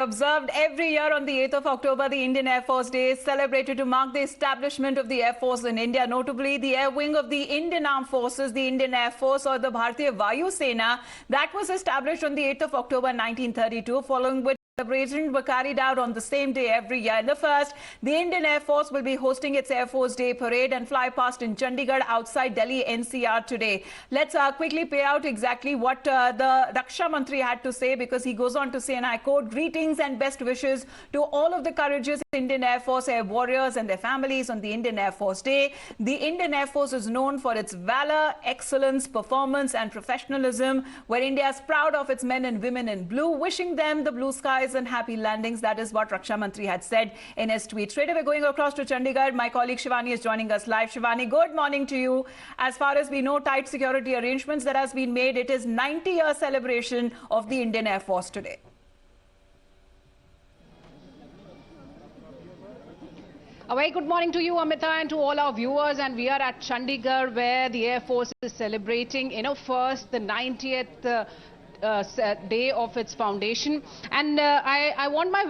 Observed every year on the 8th of October, the Indian Air Force Day is celebrated to mark the establishment of the Air Force in India. Notably, the air wing of the Indian Armed Forces, the Indian Air Force or the Bharatiya Vayu Sena, that was established on the 8th of October 1932, following which celebrations were carried out on the same day every year. In the first, the Indian Air Force will be hosting its Air Force Day parade and fly past in Chandigarh outside Delhi NCR today. Let's quickly pay out exactly what the Raksha Mantri had to say, because he goes on to say, and I quote, "Greetings and best wishes to all of the courageous Indian Air Force air warriors and their families on the Indian Air Force Day. The Indian Air Force is known for its valor, excellence, performance and professionalism, where India is proud of its men and women in blue, wishing them the blue skies and happy landings." That is what Raksha Mantri had said in his tweet. Straight away going across to Chandigarh, my colleague Shivani is joining us live. Shivani, good morning to you. As far as we know, tight security arrangements that has been made. It is 90-year celebration of the Indian Air Force today. A very good morning to you, Amita, and to all our viewers. And we are at Chandigarh, where the Air Force is celebrating, first the 90th day of its foundation. And I want my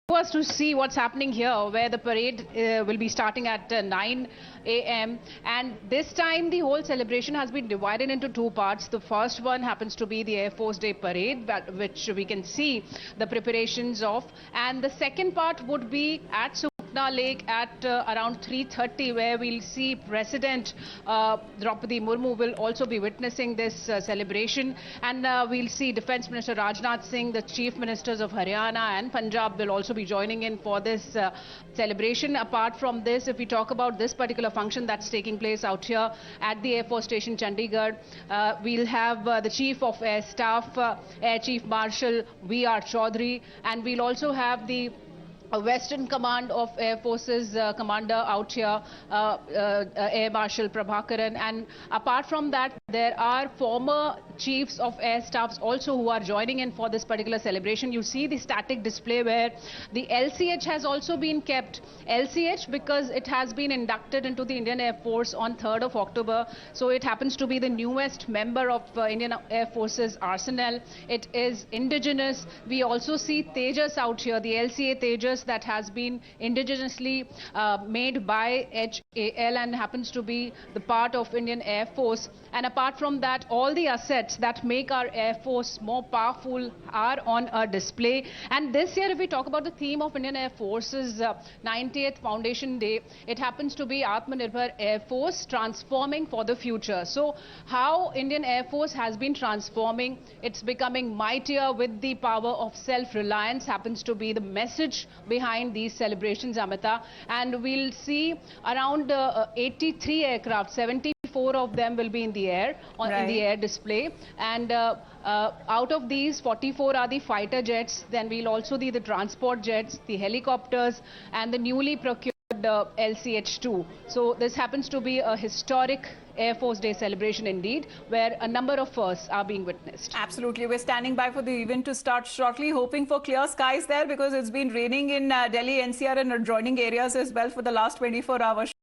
viewers to see what's happening here, where the parade will be starting at 9 a.m. And this time the whole celebration has been divided into two parts. The first one happens to be the Air Force Day parade, which we can see the preparations of. And the second part would be at Sukhna Lake at around 3:30, where we'll see President Droupadi Murmu will also be witnessing this celebration. And we'll see Defence Minister Rajnath Singh, the Chief Ministers of Haryana and Punjab will also be joining in for this celebration. Apart from this, if we talk about this particular function that's taking place out here at the Air Force Station Chandigarh, we'll have the Chief of Air Staff, Air Chief Marshal V.R. Chaudhary, and we'll also have the Western Command of Air Forces commander out here, Air Marshal Prabhakaran. And apart from that, there are former chiefs of air staffs also who are joining in for this particular celebration. You see the static display where the LCH has also been kept. LCH because it has been inducted into the Indian Air Force on 3rd of October. So it happens to be the newest member of Indian Air Force's arsenal. It is indigenous. We also see Tejas out here, the LCA Tejas, that has been indigenously made by HAL and happens to be the part of Indian Air Force. And apart from that, all the assets that make our Air Force more powerful are on a display. And this year, if we talk about the theme of Indian Air Force's 90th Foundation Day, it happens to be Atmanirbhar Air Force, transforming for the future. So how Indian Air Force has been transforming, it's becoming mightier with the power of self-reliance, happens to be the message behind these celebrations, Amita. And we'll see around 83 aircraft, 74 of them will be in the air, in the air display. And out of these, 44 are the fighter jets. Then we'll also see the transport jets, the helicopters, and the newly procured LCH-2. So this happens to be a historic Air Force Day celebration indeed, where a number of firsts are being witnessed. Absolutely. We're standing by for the event to start shortly, hoping for clear skies there, because it's been raining in Delhi NCR and adjoining areas as well for the last 24 hours.